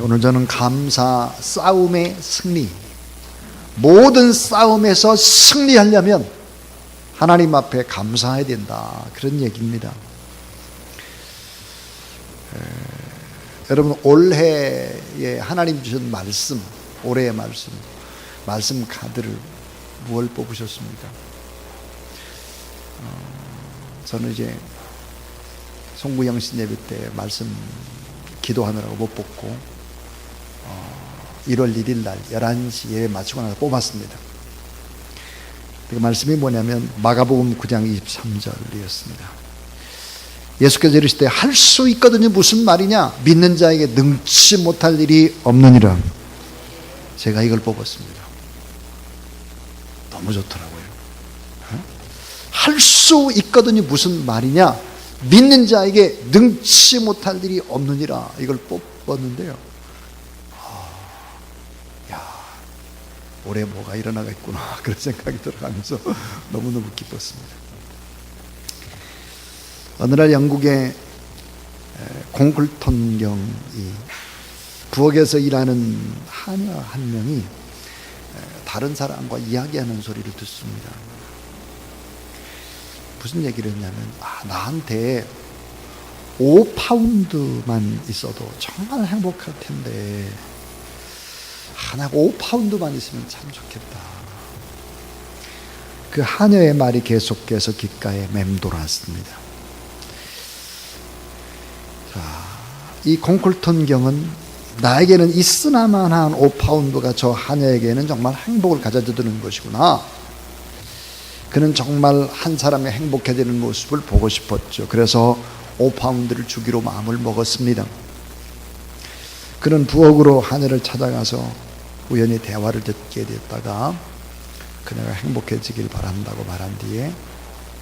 오늘 저는 감사 싸움의 승리, 모든 싸움에서 승리하려면 하나님 앞에 감사해야 된다, 그런 얘기입니다. 여러분, 올해에 하나님 주신 말씀, 올해의 말씀 카드를 무엇 뽑으셨습니까? 저는 이제 송구영 씨 예배 때 말씀 기도하느라고 못 뽑고 1월 1일 날 11시 예배 마치고 나서 뽑았습니다. 그 말씀이 뭐냐면 마가복음 9장 23절이었습니다. 예수께서 이르시되 할 수 있거든요. 무슨 말이냐? 믿는 자에게 능치 못할 일이 없느니라. 제가 이걸 뽑았습니다. 너무 좋더라고요. 할 수 있거든요. 무슨 말이냐? 믿는 자에게 능치 못할 일이 없느니라. 이걸 뽑았는데요. 올해 뭐가 일어나겠구나, 그런 생각이 들어가면서 너무너무 기뻤습니다. 어느 날 영국의 콩쿨턴경이 부엌에서 일하는 하녀 한 명이 다른 사람과 이야기하는 소리를 듣습니다. 무슨 얘기를 했냐면, 나한테 5파운드만 있어도 정말 행복할 텐데 하나가 5파운드만 있으면 참 좋겠다. 그 하녀의 말이 계속해서 귓가에 맴돌았습니다. 자, 이 콩쿨턴경은 나에게는 있으나마한 5파운드가 저 하녀에게는 정말 행복을 가져다주는 것이구나. 그는 정말 한 사람의 행복해지는 모습을 보고 싶었죠. 그래서 5파운드를 주기로 마음을 먹었습니다. 그는 부엌으로 하녀를 찾아가서 우연히 대화를 듣게 됐다가 그녀가 행복해지길 바란다고 말한 뒤에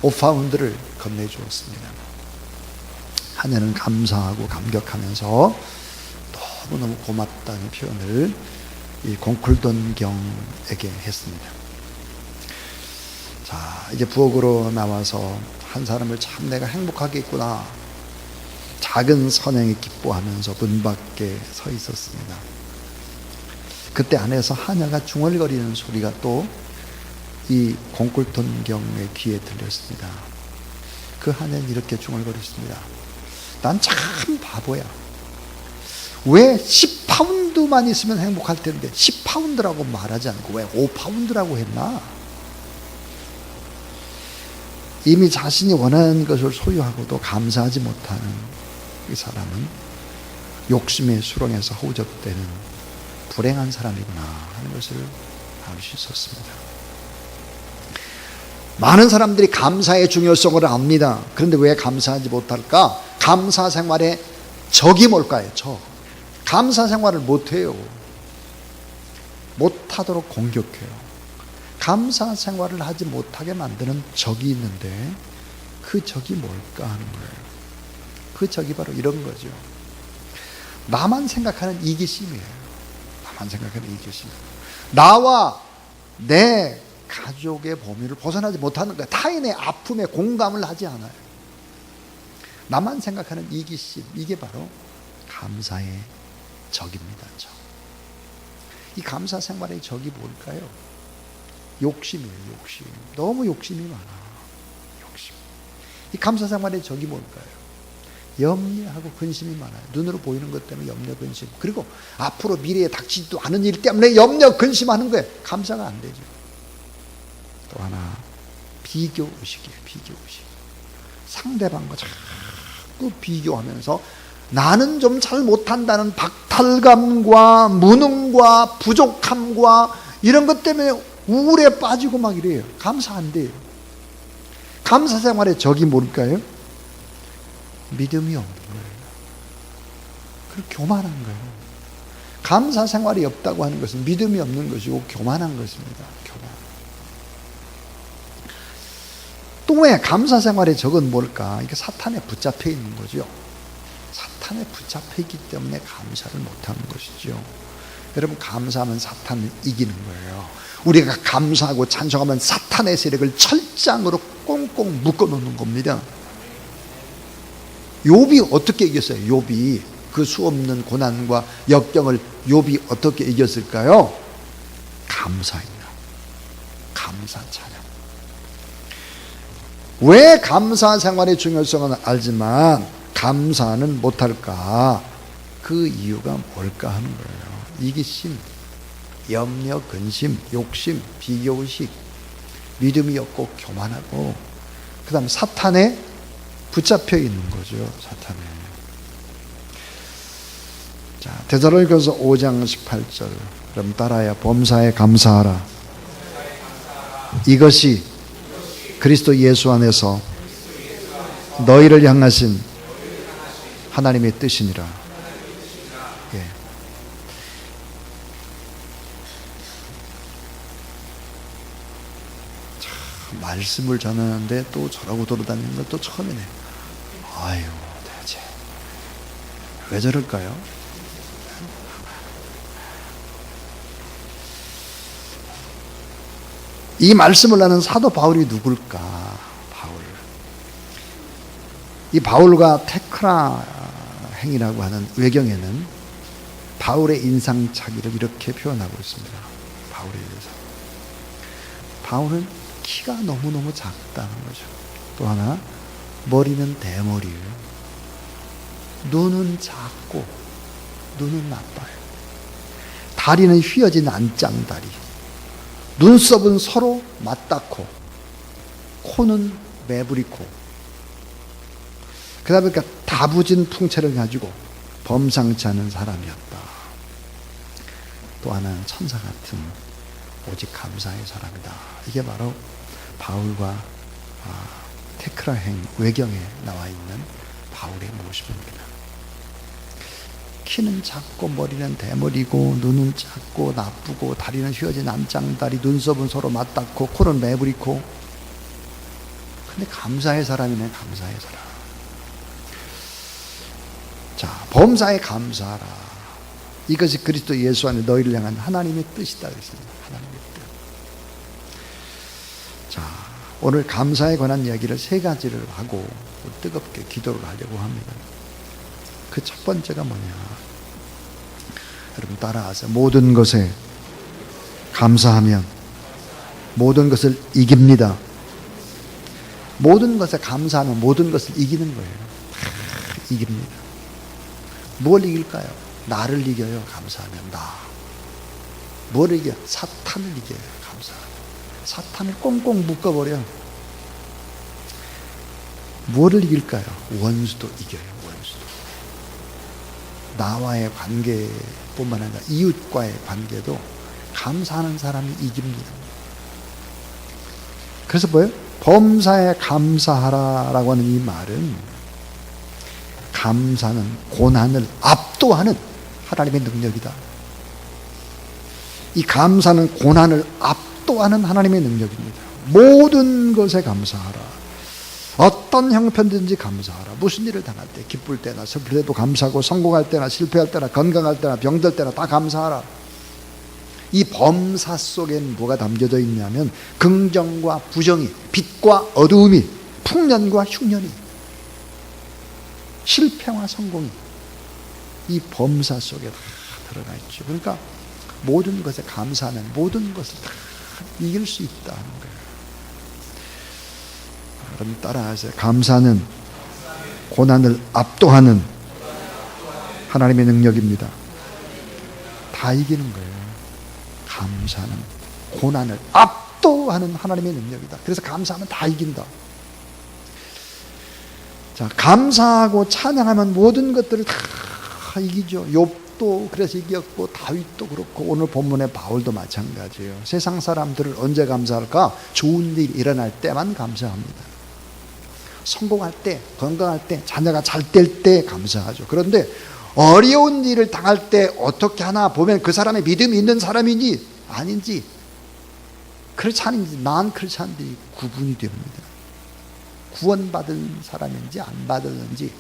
5파운드를 건네주었습니다. 하녀는 감사하고 감격하면서 너무너무 고맙다는 표현을 이 콩쿨턴경에게 했습니다. 자, 이제 부엌으로 나와서 한 사람을 참 내가 행복하게 했구나, 작은 선행에 기뻐하면서 문 밖에 서 있었습니다. 그때 안에서 하녀가 중얼거리는 소리가 또 이 콩쿨턴경의 귀에 들렸습니다. 그 하녀는 이렇게 중얼거렸습니다. 난 참 바보야. 왜 10파운드만 있으면 행복할 텐데 10파운드라고 말하지 않고 왜 5파운드라고 했나? 이미 자신이 원하는 것을 소유하고도 감사하지 못하는 이 사람은 욕심의 수렁에서 허우적대는 불행한 사람이구나 하는 것을 알 수 있었습니다. 많은 사람들이 감사의 중요성을 압니다. 그런데 왜 감사하지 못할까? 감사 생활의 적이 뭘까요? 감사 생활을 못해요. 못하도록 공격해요. 감사 생활을 하지 못하게 만드는 적이 있는데 그 적이 뭘까 하는 거예요. 그 적이 바로 이런 거죠. 나만 생각하는 이기심이에요. 나만 생각하는 이기심. 나와 내 가족의 범위를 벗어나지 못하는 거예요. 타인의 아픔에 공감을 하지 않아요. 나만 생각하는 이기심, 이게 바로 감사의 적입니다. 이 감사 생활의 적이 뭘까요? 욕심이에요. 욕심. 너무 욕심이 많아. 욕심. 이 감사 생활의 적이 뭘까요? 염려하고 근심이 많아요. 눈으로 보이는 것 때문에 염려, 근심. 그리고 앞으로 미래에 닥치지도 않은 일 때문에 염려, 근심하는 거예요. 감사가 안 되죠. 또 하나, 비교의식이에요. 비교의식. 상대방과 자꾸 비교하면서 나는 좀 잘 못한다는 박탈감과 무능과 부족함과 이런 것 때문에 우울에 빠지고 막 이래요. 감사 안 돼요. 감사 생활의 적이 뭘까요? 믿음이 없는 거예요. 그리고 교만한 거예요. 감사 생활이 없다고 하는 것은 믿음이 없는 것이고 교만한 것입니다. 교만. 또 왜 감사 생활의 적은 뭘까? 이게 사탄에 붙잡혀 있는 거죠. 사탄에 붙잡혀 있기 때문에 감사를 못하는 것이죠. 여러분, 감사하면 사탄을 이기는 거예요. 우리가 감사하고 찬송하면 사탄의 세력을 철장으로 꽁꽁 묶어놓는 겁니다. 욥이 어떻게 이겼어요? 욥이 그 수없는 고난과 역경을 욥이 어떻게 이겼을까요? 감사입니다. 감사 찬양. 왜 감사 생활의 중요성은 알지만 감사는 못할까? 그 이유가 뭘까 하는 거예요. 이기심, 염려, 근심, 욕심, 비교의식, 믿음이 없고 교만하고, 그 다음 사탄에 붙잡혀 있는 거죠. 사탄에. 자, 데살로니가서 5장 18절. 그럼 따라야. 범사에 감사하라. 이것이 그리스도 예수 안에서 너희를 향하신 하나님의 뜻이니라. 예. 참, 말씀을 전하는데 또 저러고 돌아다니는 건 또 처음이네. 아유, 대체 왜 저럴까요? 이 말씀을 하는 사도 바울이 누굴까? 바울. 이 바울과 테크라 행이라고 하는 외경에는 바울의 인상착의를 이렇게 표현하고 있습니다. 바울에 대해서. 바울은 키가 너무너무 작다는 거죠. 또 하나, 머리는 대머리예요. 눈은 작고 눈은 나빠요. 다리는 휘어진 안짱다리. 눈썹은 서로 맞닿고 코는 매부리코. 그러다 보니까 다부진 풍채를 가지고 범상치 않은 사람이었다. 또 하나는 천사 같은 오직 감사의 사람이다. 이게 바로 바울과 테크라행 외경에 나와 있는 바울의 모습입니다. 키는 작고 머리는 대머리고 눈은 작고 나쁘고 다리는 휘어진 안짱다리, 눈썹은 서로 맞닿고 코는 매부리코. 근데 감사의 사람이네. 감사의 사람. 자, 범사에 감사하라. 이것이 그리스도 예수 안에 너희를 향한 하나님의 뜻이다 그랬습니다. 하나님의 뜻. 자, 오늘 감사에 관한 이야기를 세 가지를 하고 뜨겁게 기도를 하려고 합니다. 그 첫 번째가 뭐냐? 여러분 따라하세요. 모든 것에 감사하면 모든 것을 이깁니다. 모든 것에 감사하면 모든 것을 이기는 거예요. 이깁니다. 뭘 이길까요? 나를 이겨요. 감사하면 나. 뭘 이겨? 사탄을 이겨요. 감사하면. 사탄을 꽁꽁 묶어버려. 뭐를 이길까요? 원수도 이겨요. 나와의 관계뿐만 아니라 이웃과의 관계도 감사하는 사람이 이깁니다. 그래서 뭐예요? 범사에 감사하라라고 하는 이 말은 감사는 고난을 압도하는 하나님의 능력이다. 이 감사는 고난을 압도하는 하나님의 능력입니다. 모든 것에 감사하라. 어떤 형편든지 감사하라. 무슨 일을 당할 때, 기쁠 때나 슬플 때도 감사하고, 성공할 때나 실패할 때나 건강할 때나 병들 때나 다 감사하라. 이 범사 속엔 뭐가 담겨져 있냐면 긍정과 부정이, 빛과 어두움이, 풍년과 흉년이, 실패와 성공이 이 범사 속에 다 들어가 있죠. 그러니까 모든 것에 감사하면 모든 것을 다 이길 수 있다는 거예요. 여러분 따라하세요. 감사는 고난을 압도하는 하나님의 능력입니다. 다 이기는 거예요. 감사는 고난을 압도하는 하나님의 능력이다. 그래서 감사하면 다 이긴다. 자, 감사하고 찬양하면 모든 것들을 다 이기죠. 욥도 그래서 이겼고, 다윗도 그렇고, 오늘 본문의 바울도 마찬가지예요. 세상 사람들을 언제 감사할까? 좋은 일이 일어날 때만 감사합니다. 성공할 때, 건강할 때, 자녀가 잘 될 때 감사하죠. 그런데 어려운 일을 당할 때 어떻게 하나 보면 그 사람의 믿음이 있는 사람인지 아닌지, 그렇지 않은지, 난 그렇지 않은지 구분이 됩니다. 구원받은 사람인지 안 받았는지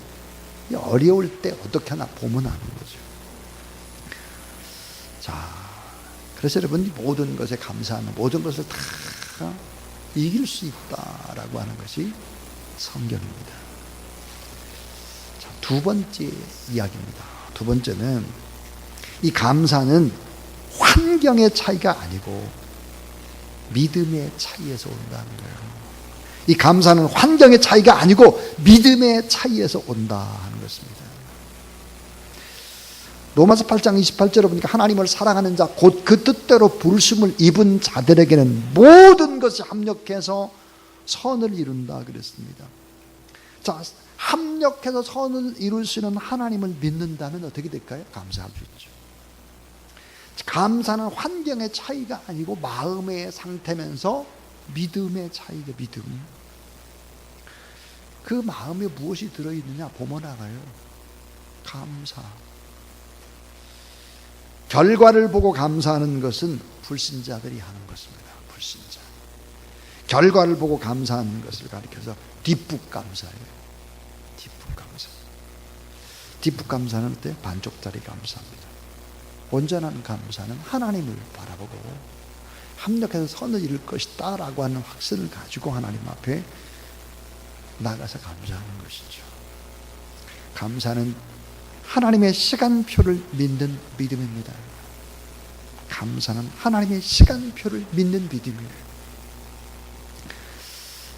어려울 때 어떻게 하나 보면 아는 거죠. 자, 그래서 여러분 모든 것에 감사하면 모든 것을 다 이길 수 있다라고 하는 것이 성경입니다. 자, 두 번째 이야기입니다. 두 번째는 이 감사는 환경의 차이가 아니고 믿음의 차이에서 온다는 거예요. 이 감사는 환경의 차이가 아니고 믿음의 차이에서 온다는 것입니다. 로마서 8장 28절에 보니까 하나님을 사랑하는 자 곧 그 뜻대로 부르심을 입은 자들에게는 모든 것이 합력해서 선을 이룬다 그랬습니다. 자, 합력해서 선을 이루시는 하나님을 믿는다면 어떻게 될까요? 감사할 수 있죠. 감사는 환경의 차이가 아니고 마음의 상태면서 믿음의 차이가 믿음. 그 마음에 무엇이 들어있느냐 보면 알아요. 감사. 결과를 보고 감사하는 것은 불신자들이 하는 것입니다. 불신자. 결과를 보고 감사하는 것을 가리켜서 뒷북 감사예요. 뒷북 감사. 뒷북 감사는 어때요? 반쪽짜리 감사입니다. 온전한 감사는 하나님을 바라보고 합력해서 선을 이룰 것이다 라고 하는 확신을 가지고 하나님 앞에 나가서 감사하는 것이죠. 감사는 하나님의 시간표를 믿는 믿음입니다. 감사는 하나님의 시간표를 믿는 믿음이에요.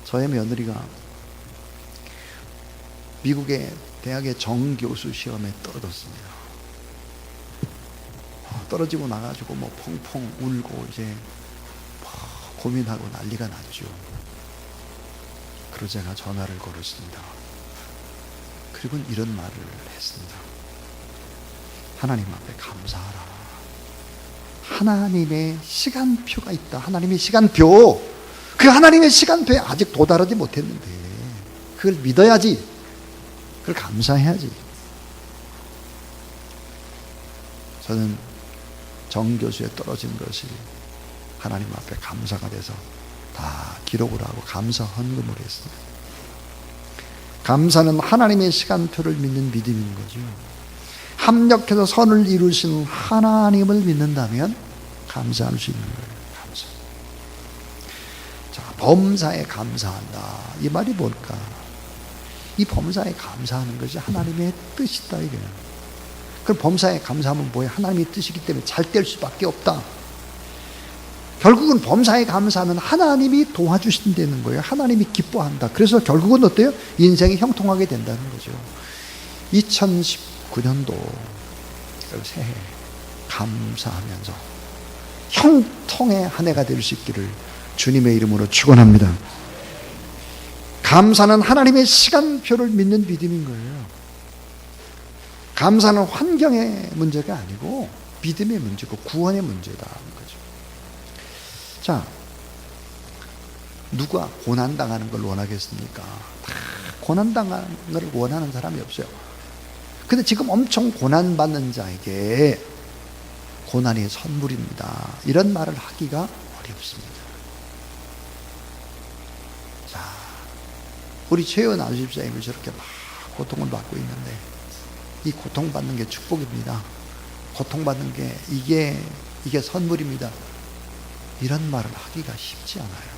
저의 며느리가 미국의 대학의 정교수 시험에 떨어졌습니다. 떨어지고 나가지고 뭐 펑펑 울고 이제 고민하고 난리가 났죠. 그러자 제가 전화를 걸었습니다. 그리고 이런 말을 했습니다. 하나님 앞에 감사하라. 하나님의 시간표가 있다. 하나님의 시간표. 그 하나님의 시간표에 아직 도달하지 못했는데 그걸 믿어야지. 그걸 감사해야지. 저는 정교수에 떨어진 것이 하나님 앞에 감사가 돼서 다 기록을 하고 감사 헌금을 했습니다. 감사는 하나님의 시간표를 믿는 믿음인 거죠. 합력해서 선을 이루신 하나님을 믿는다면 감사할 수 있는 거예요. 감사. 자, 범사에 감사한다. 이 말이 뭘까? 이 범사에 감사하는 것이 하나님의 뜻이다 이거예요. 그럼 범사에 감사하면 뭐예요? 하나님의 뜻이기 때문에 잘 될 수밖에 없다. 결국은 범사에 감사하면 하나님이 도와주신다는 거예요. 하나님이 기뻐한다. 그래서 결국은 어때요? 인생이 형통하게 된다는 거죠. 2019년도 새해 감사하면서 형통의 한 해가 될 수 있기를 주님의 이름으로 축원합니다. 감사는 하나님의 시간표를 믿는 믿음인 거예요. 감사는 환경의 문제가 아니고 믿음의 문제고 구원의 문제다는 거죠. 자, 누가 고난당하는 걸 원하겠습니까? 다 고난당하는 걸 원하는 사람이 없어요. 근데 지금 엄청 고난받는 자에게 고난이 선물입니다. 이런 말을 하기가 어렵습니다. 자, 우리 최은 안수집사님이 저렇게 막 고통을 받고 있는데 이 고통받는 게 축복입니다. 고통받는 게 이게 선물입니다. 이런 말을 하기가 쉽지 않아요.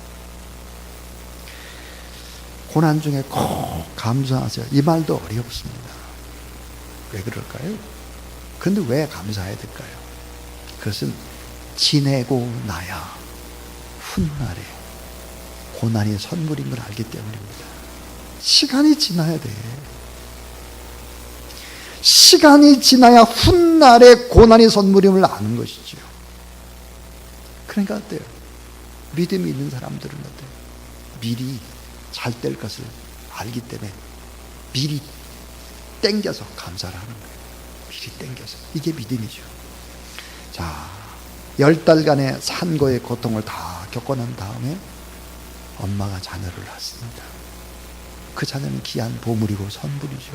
고난 중에 꼭 감사하세요. 이 말도 어렵습니다. 왜 그럴까요? 그런데 왜 감사해야 될까요? 그것은 지내고 나야 훗날에 고난이 선물인 걸 알기 때문입니다. 시간이 지나야 돼. 시간이 지나야 훗날에 고난이 선물임을 아는 것이죠. 그러니까 어때요? 믿음이 있는 사람들은 어때요? 미리 잘 될 것을 알기 때문에 미리 땡겨서 감사를 하는 거예요. 미리 땡겨서. 이게 믿음이죠. 자, 10달간의 산고의 고통을 다 겪어낸 다음에 엄마가 자녀를 낳습니다. 그 자녀는 귀한 보물이고 선물이죠.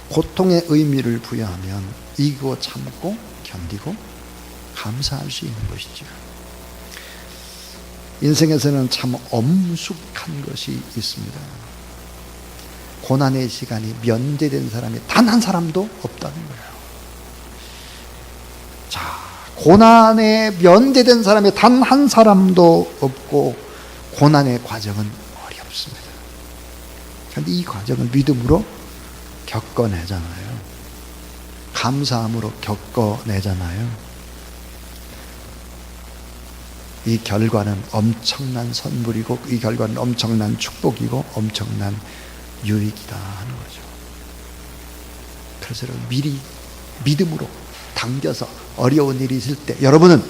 고통의 의미를 부여하면 이기고 참고 견디고 감사할 수 있는 것이죠. 인생에서는 참 엄숙한 것이 있습니다. 고난의 시간이 면제된 사람이 단 한 사람도 없다는 거예요. 자, 고난에 면제된 사람이 단 한 사람도 없고 고난의 과정은 어렵습니다. 그런데 이 과정을 믿음으로 겪어내잖아요. 감사함으로 겪어내잖아요. 이 결과는 엄청난 선물이고 이 결과는 엄청난 축복이고 엄청난 유익이다 하는 거죠. 그래서 미리 믿음으로 당겨서 어려운 일이 있을 때 여러분은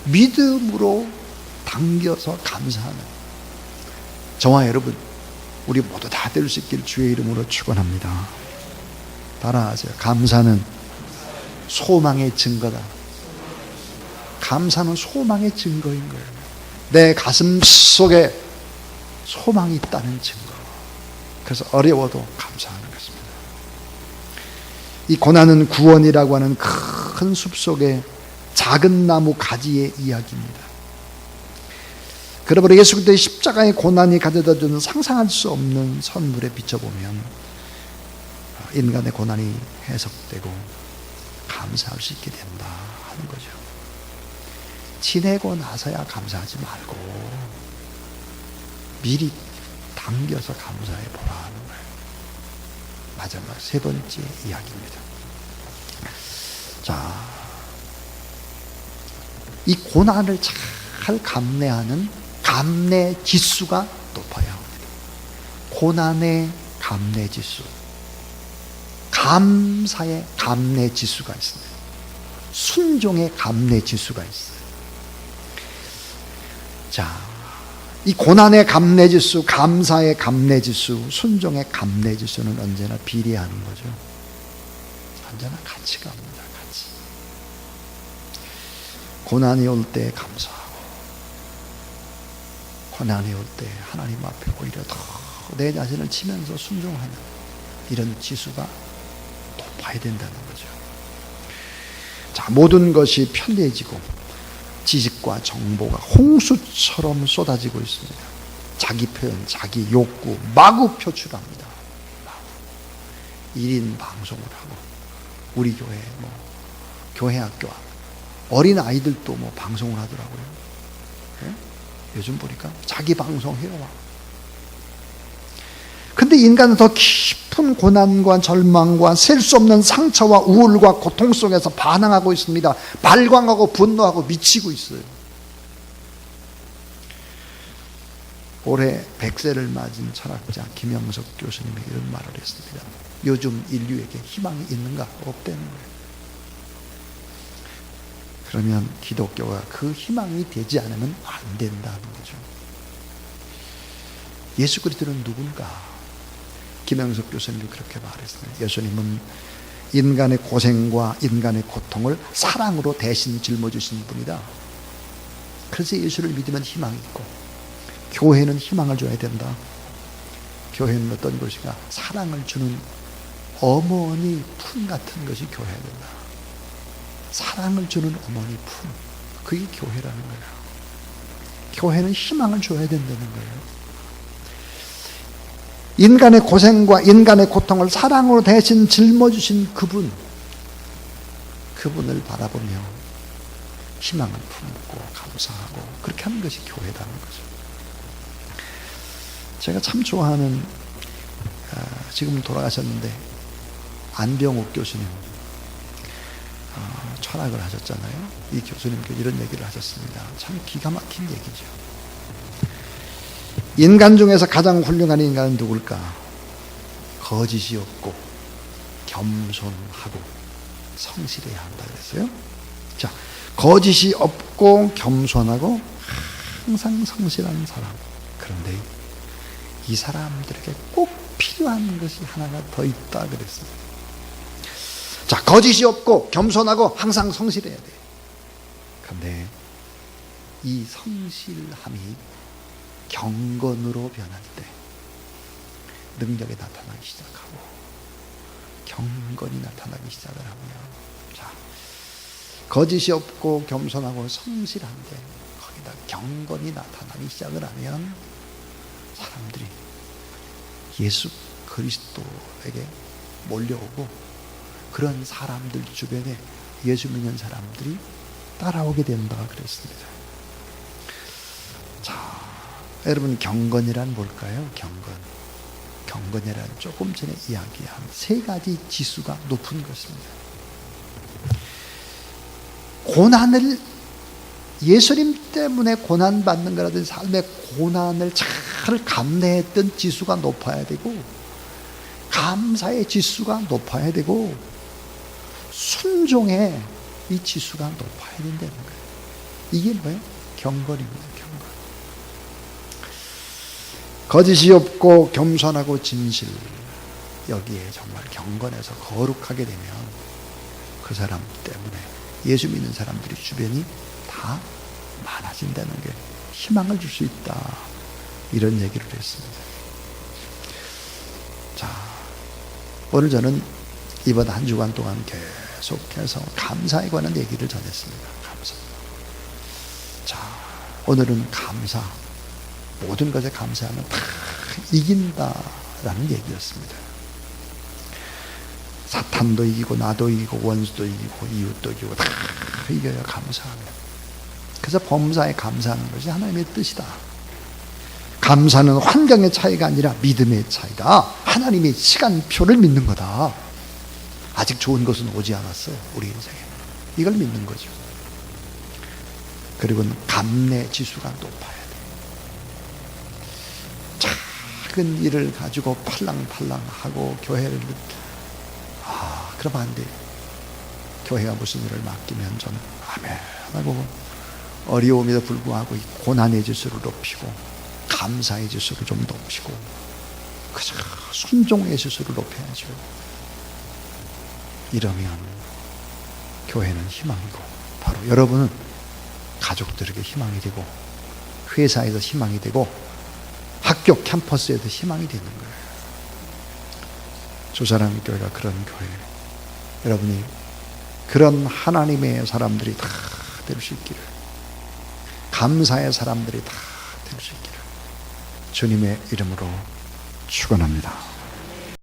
믿음으로 당겨서 감사하는 저와 여러분 우리 모두 다 될 수 있길 주의 이름으로 축원합니다. 따라하세요. 감사는 소망의 증거다. 감사는 소망의 증거인 거예요. 내 가슴 속에 소망이 있다는 증거. 그래서 어려워도 감사하는 것입니다. 이 고난은 구원이라고 하는 큰 숲속의 작은 나무 가지의 이야기입니다. 그러므로 예수 그리스도의 십자가의 고난이 가져다 주는 상상할 수 없는 선물에 비춰보면 인간의 고난이 해석되고 감사할 수 있게 된다 하는 거죠. 지내고 나서야 감사하지 말고 미리 당겨서 감사해 보라 하는 거예요. 마지막 세 번째 이야기입니다. 자, 이 고난을 잘 감내하는 감내 지수가 높아야 합니다. 고난의 감내 지수, 감사의 감내 지수가 있습니다. 순종의 감내 지수가 있어요. 자, 이 고난의 감내 지수, 감사의 감내 지수, 순종의 감내 지수는 언제나 비례하는 거죠. 언제나 같이 갑니다. 같이. 고난이 올 때 감사하고, 고난이 올 때 하나님 앞에 오히려 더 내 자신을 치면서 순종하는 이런 지수가 높아야 된다는 거죠. 자, 모든 것이 편리해지고 지식과 정보가 홍수처럼 쏟아지고 있습니다. 자기 표현, 자기 욕구 마구 표출합니다. 1인 방송을 하고 우리 교회 교회 학교 어린 아이들도 방송을 하더라고요. 네? 요즘 보니까 자기 방송해요. 근데 인간은 더 깊은 고난과 절망과 셀 수 없는 상처와 우울과 고통 속에서 반항하고 있습니다. 발광하고 분노하고 미치고 있어요. 올해 100세를 맞은 철학자 김영석 교수님이 이런 말을 했습니다. 요즘 인류에게 희망이 있는가? 없다는 거예요. 그러면 기독교가 그 희망이 되지 않으면 안 된다는 거죠. 예수 그리스도는 누군가? 김영석 교수님이 그렇게 말했어요. 예수님은 인간의 고생과 인간의 고통을 사랑으로 대신 짊어지신 분이다. 그래서 예수를 믿으면 희망이 있고 교회는 희망을 줘야 된다. 교회는 어떤 것인가? 사랑을 주는 어머니 품 같은 것이 교회야 된다. 사랑을 주는 어머니 품, 그게 교회라는 거예요. 교회는 희망을 줘야 된다는 거예요. 인간의 고생과 인간의 고통을 사랑으로 대신 짊어주신 그분을 바라보며 희망을 품고 감사하고 그렇게 하는 것이 교회라는 거죠. 제가 참 좋아하는 지금 돌아가셨는데 안병욱 교수님 철학을 하셨잖아요. 이 교수님께서 이런 얘기를 하셨습니다. 참 기가 막힌 얘기죠. 인간 중에서 가장 훌륭한 인간은 누굴까? 거짓이 없고 겸손하고 성실해야 한다 그랬어요. 자, 거짓이 없고 겸손하고 항상 성실한 사람. 그런데 이 사람들에게 꼭 필요한 것이 하나가 더 있다 그랬어요. 자, 거짓이 없고 겸손하고 항상 성실해야 돼. 그런데 이 성실함이 경건으로 변할 때 능력이 나타나기 시작하고 경건이 나타나기 시작을 하고요. 자, 거짓이 없고 겸손하고 성실한데 거기다 경건이 나타나기 시작을 하면 사람들이 예수 그리스도에게 몰려오고 그런 사람들 주변에 예수 믿는 사람들이 따라오게 된다 그랬습니다. 자, 여러분 경건이란 뭘까요? 경건이란 조금 전에 이야기한 세 가지 지수가 높은 것입니다. 고난을, 예수님 때문에 고난받는 거라든지 삶의 고난을 잘 감내했던 지수가 높아야 되고, 감사의 지수가 높아야 되고, 순종의 이 지수가 높아야 된다는 거예요. 이게 뭐예요? 경건입니다. 경건. 거짓이 없고 겸손하고 진실, 여기에 정말 경건해서 거룩하게 되면 그 사람 때문에 예수 믿는 사람들이 주변이 다 많아진다는 게 희망을 줄 수 있다, 이런 얘기를 했습니다. 자, 오늘 저는 이번 한 주간 동안 계속해서 감사에 관한 얘기를 전했습니다. 감사. 자, 오늘은 감사, 모든 것에 감사하면 다 이긴다라는 얘기였습니다. 사탄도 이기고 나도 이기고 원수도 이기고 이웃도 이기고 다 이겨야 감사합니다. 그래서 범사에 감사하는 것이 하나님의 뜻이다. 감사는 환경의 차이가 아니라 믿음의 차이다. 하나님의 시간표를 믿는 거다. 아직 좋은 것은 오지 않았어요, 우리 인생에. 이걸 믿는 거죠. 그리고 감내 지수가 높아야 돼. 작은 일을 가지고 팔랑팔랑하고 교회를, 그러면 안 돼. 교회가 무슨 일을 맡기면 좀 아멘 하고, 어려움에도 불구하고 고난의 지수를 높이고 감사의 지수를 좀 높이고, 그저 순종의 지수를 높여야죠. 이러면 교회는 희망이고, 바로 여러분은 가족들에게 희망이 되고, 회사에서 희망이 되고, 학교 캠퍼스에도 희망이 되는 거예요. 주사랑의 교회가 그런 교회예요. 여러분이 그런 하나님의 사람들이 다 될 수 있기를, 감사의 사람들이 다 될 수 있기를 주님의 이름으로 축원합니다.